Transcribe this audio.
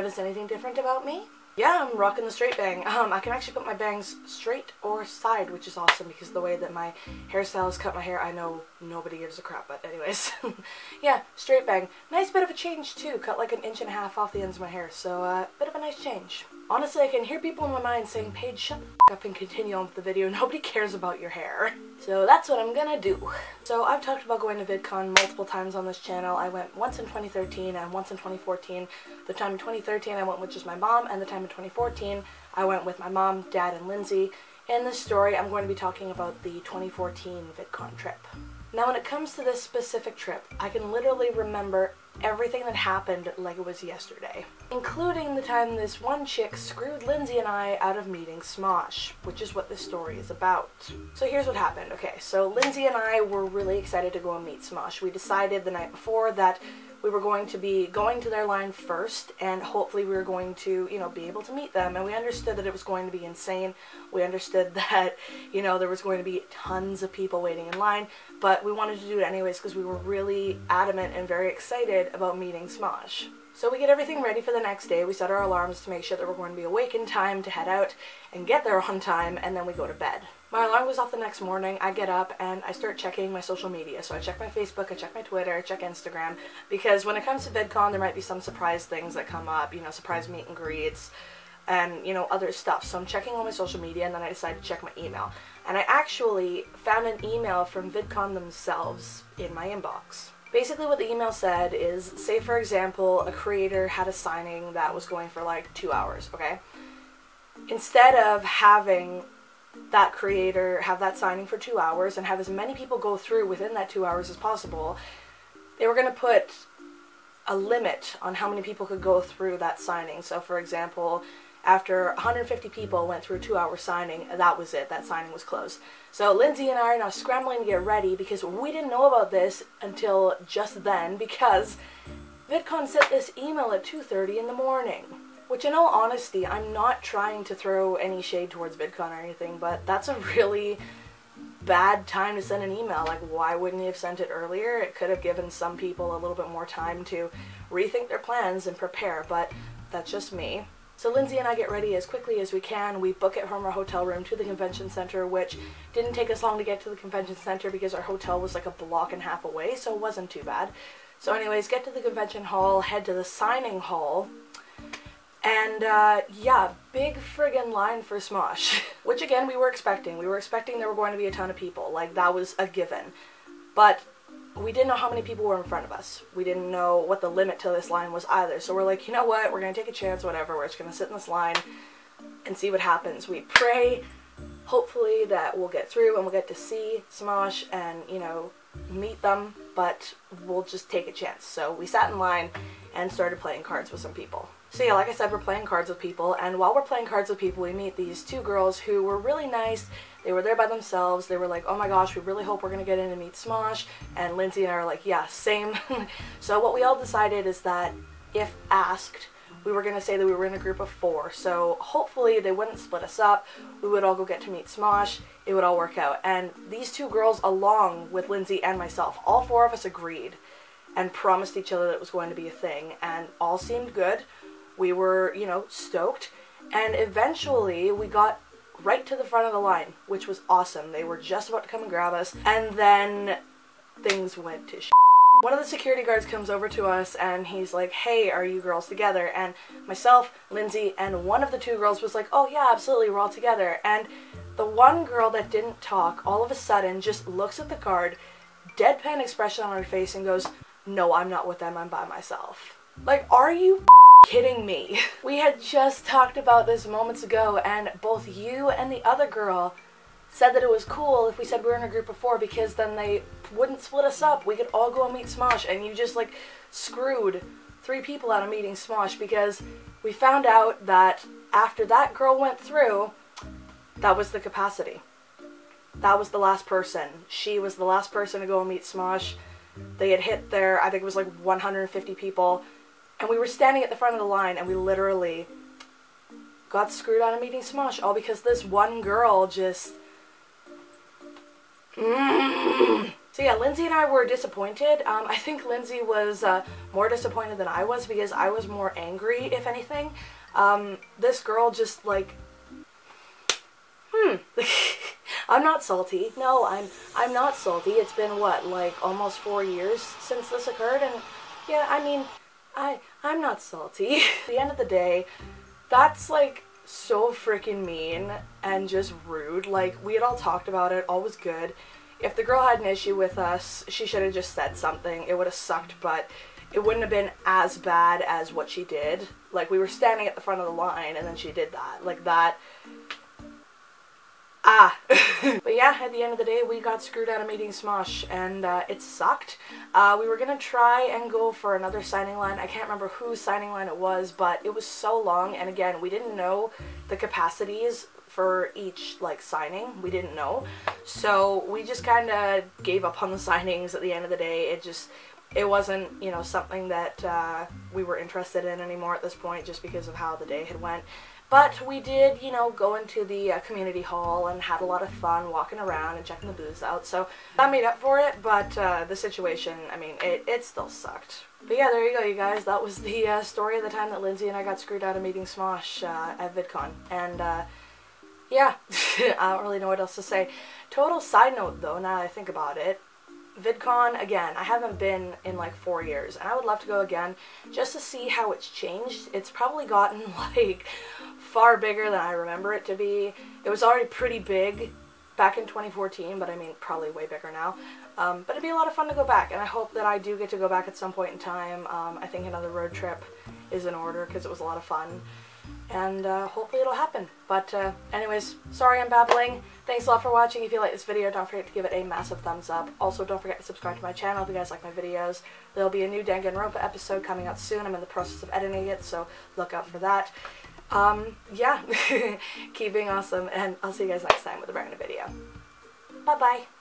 notice anything different about me? Yeah, I'm rocking the straight bang. I can actually put my bangs straight or side, which is awesome because the way that my hairstylist cut my hair, I know nobody gives a crap, but anyways. Yeah, straight bang. Nice bit of a change too, cut like 1.5 inches off the ends of my hair, so bit of a nice change. Honestly, I can hear people in my mind saying, Paige, shut the f up and continue on with the video, nobody cares about your hair. So that's what I'm gonna do. So I've talked about going to VidCon multiple times on this channel. I went once in 2013 and once in 2014. The time in 2013 I went with just my mom, and the time in 2014 I went with my mom, dad, and Lindsay. In this story I'm going to be talking about the 2014 VidCon trip. Now when it comes to this specific trip, I can literally remember everything that happened like it was yesterday. Including the time this one chick screwed Lindsay and I out of meeting Smosh, which is what this story is about. So here's what happened. Okay, so Lindsay and I were really excited to go and meet Smosh. We decided the night before that we were going to be going to their line first, and hopefully we were going to, you know, be able to meet them. And we understood that it was going to be insane. We understood that, you know, there was going to be tons of people waiting in line, but we wanted to do it anyways because we were really adamant and very excited about meeting Smosh. So we get everything ready for the next day. We set our alarms to make sure that we're going to be awake in time to head out and get there on time, and then we go to bed. My alarm goes off the next morning. I get up and I start checking my social media. So I check my Facebook, I check my Twitter, I check Instagram, because when it comes to VidCon there might be some surprise things that come up, you know, surprise meet and greets and, you know, other stuff. So I'm checking all my social media, and then I decide to check my email. And I actually found an email from VidCon themselves in my inbox. Basically what the email said is, say for example, a creator had a signing that was going for like 2 hours, okay? Instead of having that creator have that signing for 2 hours and have as many people go through within that 2 hours as possible, they were going to put a limit on how many people could go through that signing. So for example, after 150 people went through a 2-hour signing, that was it. That signing was closed. So Lindsay and I are now scrambling to get ready because we didn't know about this until just then, because VidCon sent this email at 2:30 in the morning. Which, in all honesty, I'm not trying to throw any shade towards VidCon or anything, but that's a really bad time to send an email. Like, why wouldn't you have sent it earlier? It could have given some people a little bit more time to rethink their plans and prepare, but that's just me. So Lindsay and I get ready as quickly as we can. We book it from our hotel room to the convention center, which didn't take us long to get to the convention center because our hotel was like a block and a half away, so it wasn't too bad. So anyways, get to the convention hall, head to the signing hall, and yeah, big friggin' line for Smosh. Which again, we were expecting. We were expecting there were going to be a ton of people. Like, that was a given. But we didn't know how many people were in front of us. We didn't know what the limit to this line was either. So we're like, you know what, we're going to take a chance, whatever. We're just going to sit in this line and see what happens. We pray, hopefully, that we'll get through and we'll get to see Smosh and, you know, meet them, but we'll just take a chance. So we sat in line and started playing cards with some people. So yeah, like I said, we're playing cards with people, and while we're playing cards with people, we meet these two girls who were really nice. They were there by themselves. They were like, oh my gosh, we really hope we're going to get in and meet Smosh. And Lindsay and I are like, yeah, same. So what we all decided is that if asked, we were going to say that we were in a group of 4. So hopefully they wouldn't split us up. We would all go get to meet Smosh. It would all work out. And these two girls, along with Lindsay and myself, all 4 of us agreed and promised each other that it was going to be a thing. And all seemed good. We were, you know, stoked. And eventually we got right to the front of the line, which was awesome. They were just about to come and grab us, and then things went to shit. One of the security guards comes over to us and he's like, hey, are you girls together? And myself, Lindsay, and one of the 2 girls was like, oh yeah, absolutely, we're all together. And the one girl that didn't talk all of a sudden just looks at the guard, deadpan expression on her face, and goes, no, I'm not with them, I'm by myself. Like, are you kidding me? We had just talked about this moments ago, and both you and the other girl said that it was cool if we said we were in a group of 4 because then they wouldn't split us up. We could all go and meet Smosh, and you just like screwed 3 people out of meeting Smosh because we found out that after that girl went through, that was the capacity. That was the last person. She was the last person to go and meet Smosh. They had hit their, I think it was like 150 people. And we were standing at the front of the line, and we literally got screwed out of meeting Smosh, all because this one girl just... So yeah, Lindsay and I were disappointed. I think Lindsay was more disappointed than I was because I was more angry, if anything. This girl just like, I'm not salty. No, I'm not salty. It's been what, like almost 4 years since this occurred, and yeah, I mean, I'm not salty. At the end of the day, that's like so freaking mean and just rude. Like, we had all talked about it, all was good. If the girl had an issue with us, she should have just said something. It would have sucked, but it wouldn't have been as bad as what she did. Like, we were standing at the front of the line and then she did that. Like, that. But yeah, at the end of the day, we got screwed out of meeting Smosh, and it sucked. We were gonna try and go for another signing line. I can't remember whose signing line it was, but it was so long, and again, we didn't know the capacities for each, like, signing. We didn't know. So we just kind of gave up on the signings at the end of the day. It wasn't, you know, something that we were interested in anymore at this point, just because of how the day had went. But we did, you know, go into the community hall and had a lot of fun walking around and checking the booths out. So that made up for it, but the situation, I mean, it still sucked. But yeah, there you go, you guys. That was the story of the time that Lindsay and I got screwed out of meeting Smosh at VidCon. And yeah, I don't really know what else to say. Total side note, though, now that I think about it, VidCon, again, I haven't been in like 4 years, and I would love to go again just to see how it's changed. It's probably gotten like far bigger than I remember it to be. It was already pretty big back in 2014, but I mean probably way bigger now. But it'd be a lot of fun to go back, and I hope that I do get to go back at some point in time. I think another road trip is in order because it was a lot of fun. And hopefully it'll happen. But anyways, sorry I'm babbling. Thanks a lot for watching. If you like this video, don't forget to give it a massive thumbs up. Also, don't forget to subscribe to my channel if you guys like my videos. There'll be a new Danganronpa episode coming out soon. I'm in the process of editing it, so look out for that. Yeah, keep being awesome, and I'll see you guys next time with a brand new video. Bye-bye.